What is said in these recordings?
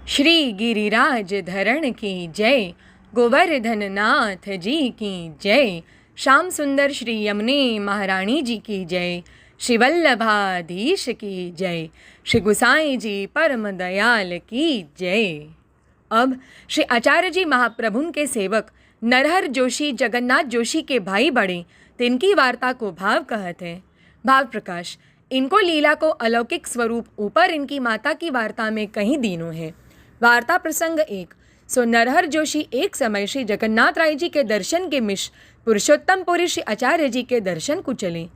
श्री गिरिराज धरण की जय, गोवर्धन नाथ जी की जय, श्याम सुंदर श्री यमुने महारानी जी की जय, श्री वल्लभाधीश की जय, श्री गुसाई जी परम दयाल की जय। अब श्री आचार्य जी महाप्रभु के सेवक नरहर जोशी जगन्नाथ जोशी के भाई बड़े तिनकी वार्ता को भाव कहते हैं। भाव प्रकाश इनको लीला को अलौकिक स्वरूप ऊपर इनकी माता की वार्ता में कहीं दीनों है। वार्ता प्रसंग 1। सो नरहर जोशी एक समय श्री जगन्नाथ राय जी के दर्शन के मिश पुरुषोत्तमपुरी श्री आचार्य जी के दर्शन को चले।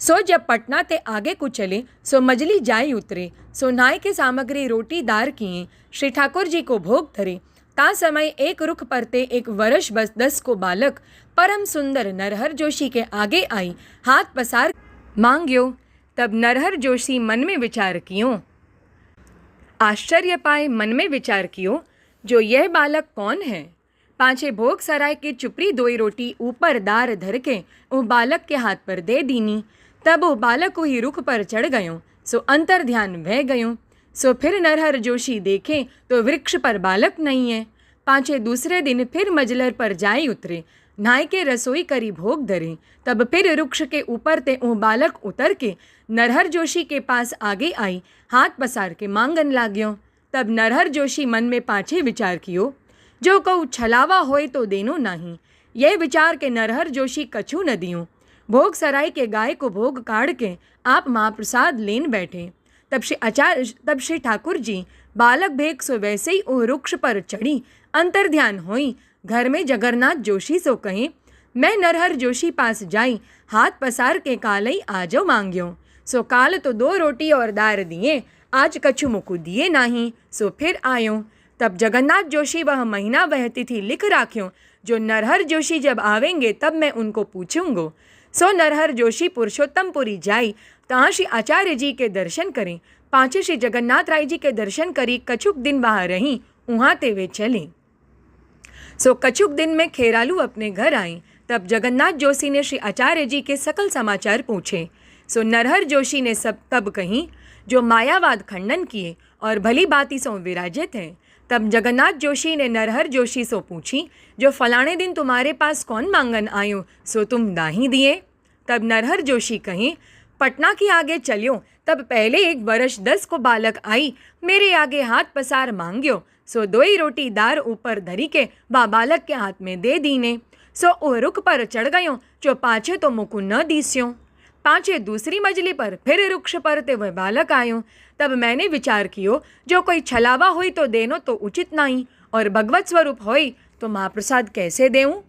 सो जब पटना ते आगे को चले सो मजली जाई उतरे, सो नाय के सामग्री रोटी दार किए श्री ठाकुर जी को भोग धरे। ता समय एक रुख परते एक वर्ष बस 10 को बालक परम सुंदर नरहर जोशी के आगे आई हाथ पसार मांग्यो। तब नरहर जोशी मन में विचार कियो, आश्चर्य पाए मन में विचार कियो, जो यह बालक कौन है। पांचे भोग सराय की चुपड़ी दोई रोटी ऊपर दार धर के वो बालक के हाथ पर दे दीनी। तब वो बालक को ही रुख पर चढ़ गयो, सो अंतर ध्यान वह गयो। सो फिर नरहर जोशी देखे तो वृक्ष पर बालक नहीं है। पांचे दूसरे दिन फिर मजलर पर जाई उतरे, नाय के रसोई करी भोग धरे। तब फिर वृक्ष के ऊपर ते वो बालक उतर के नरहर जोशी के पास आगे आई हाथ पसार के मांगन लाग्यो। तब नरहर जोशी मन में पाछे विचार कियो, जो कहूँ छलावा होए तो देनो नहीं। यह विचार के नरहर जोशी कछु न दियो। भोग सराय के गाय को भोग काढ़ के आप महाप्रसाद लेन बैठे। तब श्री ठाकुर जी बालक भेग सो वैसे ही वो वृक्ष पर चढ़ी अंतर ध्यान होई। घर में जगन्नाथ जोशी सो कहे, मैं नरहर जोशी पास जाई हाथ पसार के कालई आजो मांग्यो। सो काल तो 2 रोटी और दार दिए, आज कछु मुकु दिए नहीं। सो फिर आयो। तब जगन्नाथ जोशी वह महीना वह तिथि लिख राख्यो, जो नरहर जोशी जब आवेंगे तब मैं उनको पूछूंगो। सो नरहर जोशी पुरुषोत्तमपुरी जाई, तहाँ श्री आचार्य जी के दर्शन करें। पांचे श्री जगन्नाथ राय जी के दर्शन करी कछुक दिन वहाँ रही, उहाँ ते वे चले। सो कछुक दिन में खेरालू अपने घर आई। तब जगन्नाथ जोशी ने श्री आचार्य जी के सकल समाचार पूछे। सो नरहर जोशी ने सब तब कहीं, जो मायावाद खंडन किए और भली बाती सो विराजित हैं। तब जगन्नाथ जोशी ने नरहर जोशी सो पूछी, जो फलाने दिन तुम्हारे पास कौन मांगन आयो, सो तुम दाही दिए। तब नरहर जोशी कहें, पटना के आगे चलियो। तब पहले एक वर्ष 10 को बालक आई, मेरे आगे हाथ पसार मांग्यो। सो 2 ही रोटी दार ऊपर धरी के बा बालक के हाथ में दे दीने। सो ओ रुख पर चढ़ गयो, जो पाछे तो मुकु न दीस्यो। पाछे दूसरी मजली पर फिर वृक्ष पर ते वह बालक आयो। तब मैंने विचार कियो, जो कोई छलावा हुई तो देनो तो उचित नहीं, और भगवत स्वरूप होई तो महाप्रसाद कैसे देऊँ।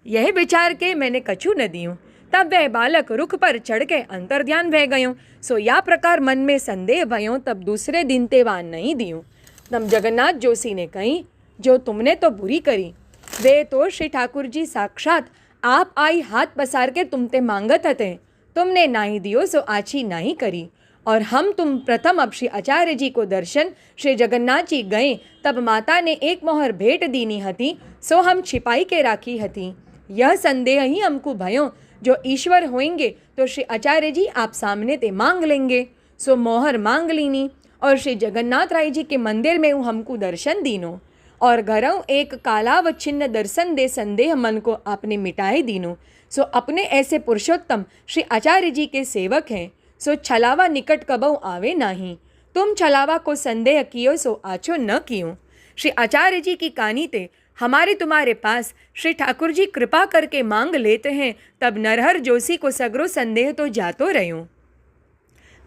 यह विचार के मैंने कछु न दियूँ। तब वह बालक रुख पर चढ़ के अंतर ध्यान वह गयो। सो या प्रकार मन में संदेह भयो। तब दूसरे दिन ते वान नहीं दियूँ। तब जगन्नाथ जोशी ने कही, जो तुमने तो बुरी करी। वे तो श्री ठाकुर जी साक्षात आप आई हाथ पसार के तुमते मांगत हते, तुमने नाही दियो सो आछी नहीं करी। और हम तुम प्रथम अब श्री आचार्य जी को दर्शन श्री जगन्नाथ जी गए, तब माता ने एक मोहर भेंट दीनी हती, सो हम छिपाई के राखी हती। यह संदेह ही हमको भयो, जो ईश्वर होंगे तो श्री आचार्य जी आप सामने ते मांग लेंगे। सो मोहर मांग लीनी और श्री जगन्नाथ राय जी के मंदिर में हमको दर्शन दीनो, और घरों एक कालावच्छिन्न दर्शन दे संदेह मन को आपने मिटाए दीनो। सो अपने ऐसे पुरुषोत्तम श्री आचार्य जी के सेवक हैं, सो छलावा निकट कबहु आवे नहीं। तुम छलावा को संदेह कियो सो आछो न कियो। श्री आचार्य जी की कानी ते हमारे तुम्हारे पास श्री ठाकुर जी कृपा करके मांग लेते हैं। तब नरहर जोशी को सगरो संदेह तो जातो रहो।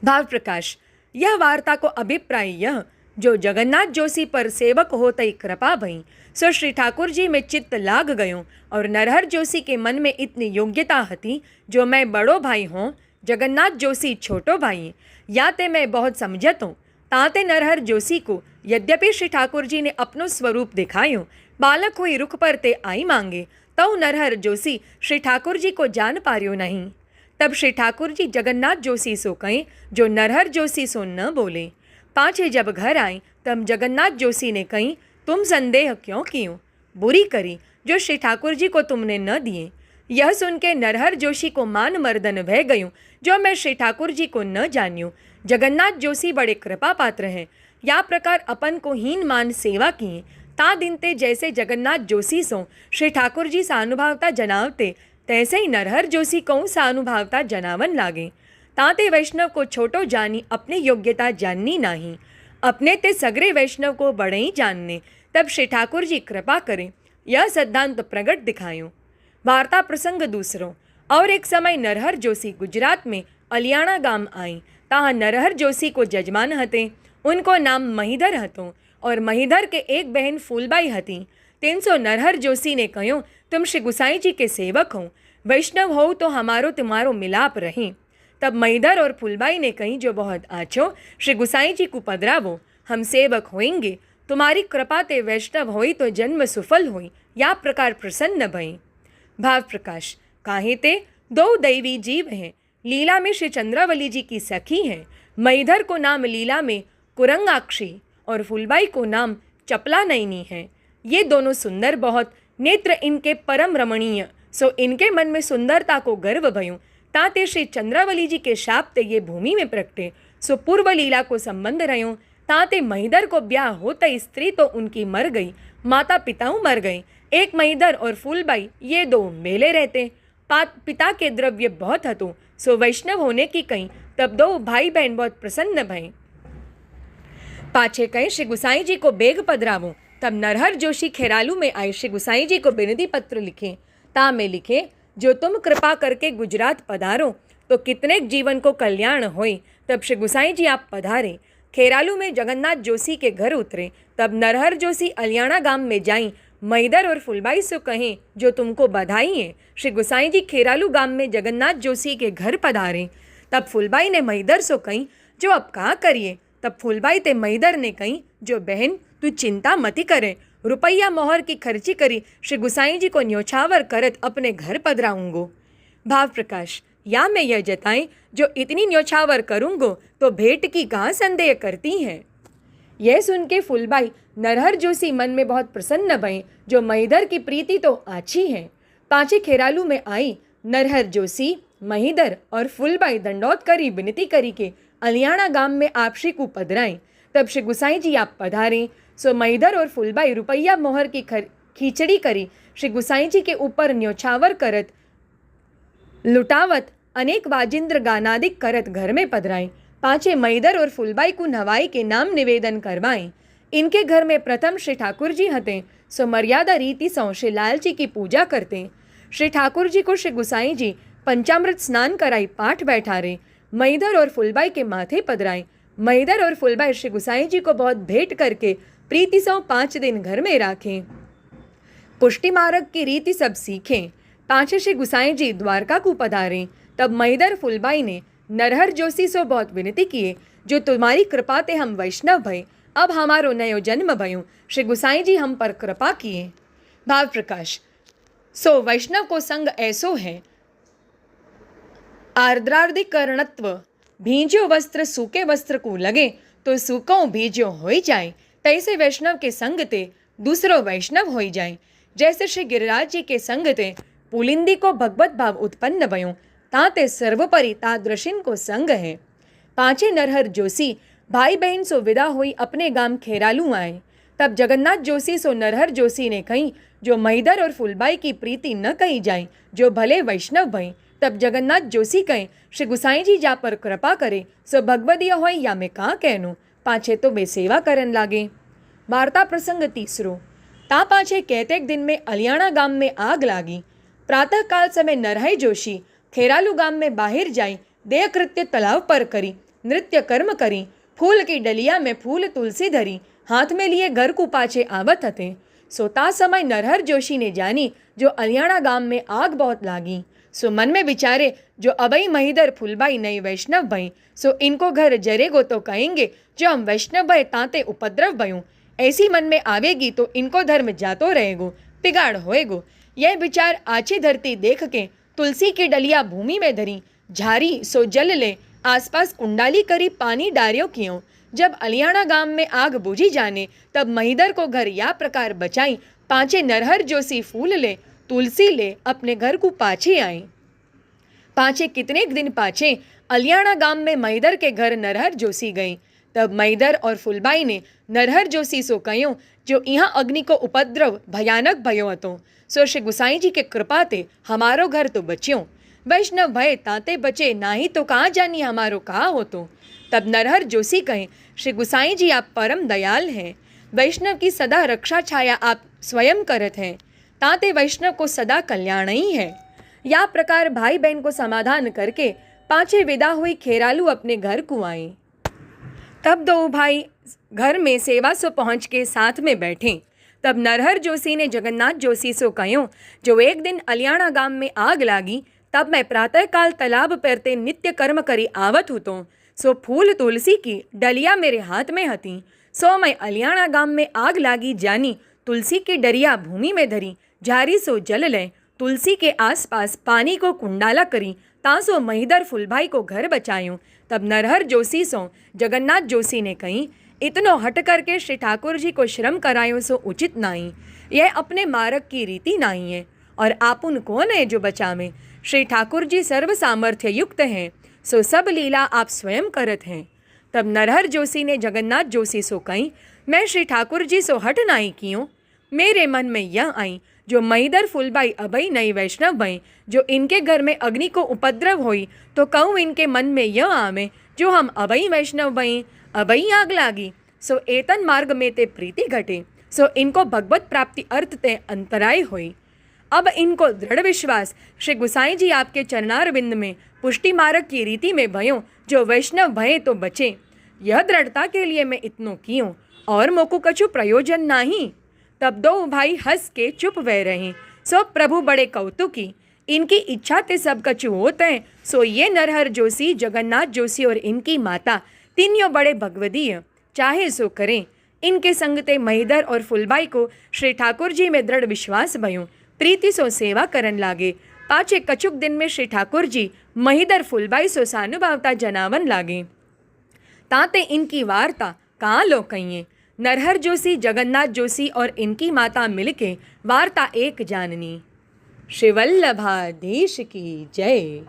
भाव प्रकाश यह वार्ता को अभिप्राय यह, जो जगन्नाथ जोशी पर सेवक होते ही कृपा भई, सो श्री ठाकुर जी में चित्त लाग गयो। और नरहर जोशी के मन में इतनी योग्यता हती, जो मैं बड़ो भाई हों, जगन्नाथ जोशी छोटो भाई, या ते मैं बहुत समझत हूँ। ताते नरहर जोशी को यद्यपि श्री ठाकुर जी ने अपनो स्वरूप दिखायो, बालक हुई रुख पर ते आई मांगे, तौ नरहर जोशी श्री ठाकुर जी को जान पारियो नहीं। तब श्री ठाकुर जी जगन्नाथ जोशी सो कहें, जो नरहर जोशी सो न बोले। पाछे जब घर आई तब जगन्नाथ जोशी ने कही, तुम संदेह क्यों कियो, बुरी करी जो श्री ठाकुर जी को तुमने न दिए। यह सुन के नरहर जोशी को मान मर्दन वह गयूँ, जो मैं श्री ठाकुर जी को न जान्यूँ। जगन्नाथ जोशी बड़े कृपा पात्र हैं, या प्रकार अपन को हीन मान सेवा किए। ता दिन ते जैसे जगन्नाथ जोशी सो श्री ठाकुर जी सानुभावता जनावते, तैसे ही नरहर जोशी को सानुभावता जनावन लागे। ताते वैष्णव को छोटो जानी अपने योग्यता जाननी नाही, अपने ते सगरे वैष्णव को बड़े ही जानने। तब श्री ठाकुर जी कृपा करें, यह सिद्धांत प्रगट दिखायो। वार्ता प्रसंग दूसरो। और एक समय नरहर जोशी गुजरात में अलियाणा गाम आई। तहाँ नरहर जोशी को जजमान हते, उनको नाम महीधर हतो और महीधर के एक बहन फूलबाई हती। 300 नरहर जोशी ने कहो, तुम श्री गुसाई जी के सेवक हो, वैष्णव हो तो हमारो तुम्हारो मिलाप रही। तब महीधर और फूलबाई ने कही, जो बहुत आछो, श्री गुसाई जी को पधरावो, हम सेवक होएंगे। तुम्हारी कृपा ते वैष्णव होई तो जन्म सुफल होई। या प्रकार प्रसन्न भई। भाव प्रकाश। काहे ते 2 दैवी जीव हैं। लीला में श्री चंद्रावली जी की सखी हैं। महीधर को नाम लीला में कुरंगाक्षी और फूलबाई को नाम चपला नयनी है। ये दोनों सुंदर बहुत, नेत्र इनके परम रमणीय। सो इनके मन में सुंदरता को गर्व भयूं। ताते श्री चंद्रावली जी के शाप ते ये भूमि में प्रगटे। सो पूर्व लीला को संबंध रह्यो। ताते महीधर को ब्याह होता स्त्री तो उनकी मर गई, माता पिताओं मर गए। एक महीधर और फूलबाई ये 2 मेले रहते। पिता के द्रव्य बहुत हतो, सो वैष्णव होने की कहीं। तब 2 भाई बहन बहुत प्रसन्न भय। पाछे कहे, श्री गुसाई जी को बेग पधरावो। तब नरहर जोशी खेरालू में आए श्री गुसाई जी को विनती पत्र लिखे। ता में लिखे, जो तुम कृपा करके गुजरात पधारो तो कितने जीवन को कल्याण होए। तब श्री गुसाई जी आप पधारे। खेरालू में जगन्नाथ जोशी के घर उतरे। तब नरहर जोशी अलियाणा गांव में जाई। महीधर और फूलबाई से कहें, जो तुमको बधाई है। श्री गुसाई जी खेरालू गांव में जगन्नाथ जोशी के घर पधारे। तब फूलबाई ने महीधर से कही, जो अब कहाँ करिए। तब फूलबाई ते महीधर ने कही, जो बहन तू चिंता मती करे, रुपया मोहर की खर्ची करी श्री गुसाई जी को न्योछावर करत अपने घर पधराऊंगो। भाव प्रकाश। या मैं यह जताएं, जो इतनी न्योछावर करूंगो तो भेंट की कहाँ संदेह करती हैं। यह सुन के फूलबाई नरहर जोशी मन में बहुत प्रसन्न भई, जो महीधर की प्रीति तो आछी है। पाछे खेरालू में आई। नरहर जोशी, महीधर और फूलबाई दंडौत करी विनती करी के अलियाणा गांव में आप श्री को पधराएं। तब श्री गुसाई जी आप पधारे। सो महीधर और फूलबाई रुपया मोहर की खींचड़ी करी श्री गुसाई जी के ऊपर न्योछावर करत लुटावत अनेक वाजिंद्र गानादिक करत घर में पधराएं। पाछे महीधर और फूलबाई को नवाई के नाम निवेदन करवाएं। इनके घर में प्रथम श्री ठाकुर जी हते, सो मर्यादा रीति सौ श्री लाल जी की पूजा करते। श्री ठाकुर जी को श्री गुसाई जी पंचामृत स्नान कराई पाठ बैठारे। महीधर और फूलबाई के माथे पधराएं। महीधर और फूलबाई श्री गुसाई जी को बहुत भेंट करके प्रीति सौ 5 दिन घर में राखें। पुष्टि मार्ग की रीति सब सीखें। पाछे श्री गुसाई जी द्वारका को पधारे। तब महीधर फूलबाई ने नरहर जोशी से बहुत विनती किए, जो तुम्हारी कृपा ते हम वैष्णव भय, अब हमारो नयो जन्म भयूं। श्री गुसाई जी हम पर कृपा किए। भाव प्रकाश। सो वैष्णव को संग ऐसो है, आर्द्रार्धिकरणत्व। भींजो वस्त्र सूखे वस्त्र को लगे तो सूखो भीजो हो जाए। तैसे वैष्णव के संग ते दूसरो वैष्णव हो जाए। जैसे श्री गिरिराज जी के संग ते पुलिंदी को भगवत भाव उत्पन्न भयूं, ताते सर्वोपरि तादृशिन को संग है। पांचे नरहर जोशी भाई बहन सो विदा हुई अपने गांव खेरालू आए। तब जगन्नाथ जोशी सो नरहर जोशी ने कही, जो महीधर और फूलबाई की प्रीति न कही जाए, जो भले वैष्णव भई। तब जगन्नाथ जोशी कहें, श्री गुसाई जी जा पर कृपा करे, सो भगवदीय हो या मैं कहाँ कहूँ। पाछे तो बे सेवा करन लागे। वार्ता प्रसंग तीसरो। ता पाछे कहतेक दिन में अलियाणा गांव में आग लागी। प्रातः काल समय नरहर जोशी खेरालू गांव में बाहर जाई, देह कृत्य तालाब पर करी, नृत्य कर्म करी, फूल की डलिया में फूल तुलसी धरी, हाथ में लिए घर को पाछे आवत हते। सोता समय नरहर जोशी ने जानी, जो अलियाणा गांव में आग बहुत लागी। सो मन में विचारे, जो अबई महीधर फूलबाई नई वैष्णव भई, सो इनको घर जरेगो तो कहेंगे, जो हम वैष्णव भय ताते उपद्रव भयूं। ऐसी मन में आवेगी तो इनको धर्म जातो रहेगो, पिगाड़ होएगो। यह विचार आछी धरती देख के तुलसी की डलिया भूमि में धरी, झारी सो जल ले, आसपास कुंडाली करी पानी डारियो कियों। जब अलियाणा गांव में आग बुझी जाने, तब महीधर को घर या प्रकार बचाई। पांचे नरहर जोशी फूल ले, तुलसी ले, अपने घर को पाछे आई। पाछे कितने दिन पाछे अलियाणा गांव में महीधर के घर नरहर जोशी गई। तब मैदर और फूलबाई ने नरहर जोशी सो कह्यो, जो यहाँ अग्नि को उपद्रव भयानक भयो हतो, सो श्री गुसाई जी के कृपा ते हमारो घर तो बच्यो। वैष्णव भय ताते बचे, नाही तो कहाँ जानी हमारो कहा हो तो। तब नरहर जोशी कहे, श्री गुसाई जी आप परम दयाल हैं, वैष्णव की सदा रक्षा छाया आप स्वयं करत हैं, ताते वैष्णव को सदा कल्याण ही है। या प्रकार भाई बहन को समाधान करके पांचे विदा हुई खेरालू अपने घर को आए। तब दो भाई घर में सेवा सो पहुँच के साथ में बैठे। तब नरहर जोशी ने जगन्नाथ जोशी सो कह्यो, जो एक दिन अलियाणा गाम में आग लागी, तब मैं प्रातःकाल तालाब परते नित्य कर्म करी आवत हूँ, सो फूल तुलसी की डलिया मेरे हाथ में हती, सो मैं अलियाणा गाम में आग लागी जानी तुलसी की डरिया भूमि में धरी, झारी सो जल लें, तुलसी के आसपास पानी को कुंडाला करी, तासो महिदर फुलभाई को घर बचायूं। तब नरहर जोशी सो जगन्नाथ जोशी ने कही, इतनो हट करके श्री ठाकुर जी को श्रम करायो सो उचित नहीं, यह अपने मार्ग की रीति नहीं है, और आपुन कौन है जो बचावे। श्री ठाकुर जी सर्व सामर्थ्य युक्त हैं, सो सब लीला आप स्वयं करत हैं। तब नरहर जोशी ने जगन्नाथ जोशी सो कही, मैं श्री ठाकुर जी सो हट नहीं कियो, मेरे मन में यह आई, जो महिदर फुलबाई अभई नई वैष्णव भई, जो इनके घर में अग्नि को उपद्रव होई, तो कहूँ इनके मन में यह आवे, जो हम अभई वैष्णव भई, अभई आग लागी, सो एतन मार्ग में ते प्रीति घटे, सो इनको भगवत प्राप्ति अर्थ ते अंतराय होई। अब इनको दृढ़ विश्वास श्री गुसाई जी आपके चरणारविंद में पुष्टि मार्ग की रीति में भयो, जो वैष्णव भये तो बचे। यह दृढ़ता के लिए मैं इतनो कियूँ, और मोकु कछु प्रयोजन नहीं। तब दो भाई हंस के चुप वह रहे। सो प्रभु बड़े कौतुकी, इनकी इच्छा ते सब कछु होते हैं। सो ये नरहर जोशी, जगन्नाथ जोशी और इनकी माता तीनों बड़े भगवदीय, चाहे सो करें। इनके संग ते महिदर और फुलबाई को श्री ठाकुर जी में दृढ़ विश्वास भयो, प्रीति सो सेवा करन लागे। पाछे कछुक दिन में श्री ठाकुर जी महिदर फुलबाई सो सानुभावता जनावन लागे। ताते इनकी वार्ता कहाँ लो कहिए। नरहर जोशी, जगन्नाथ जोशी और इनकी माता मिलके वार्ता एक जाननी। श्री वल्लभाधीश की जय।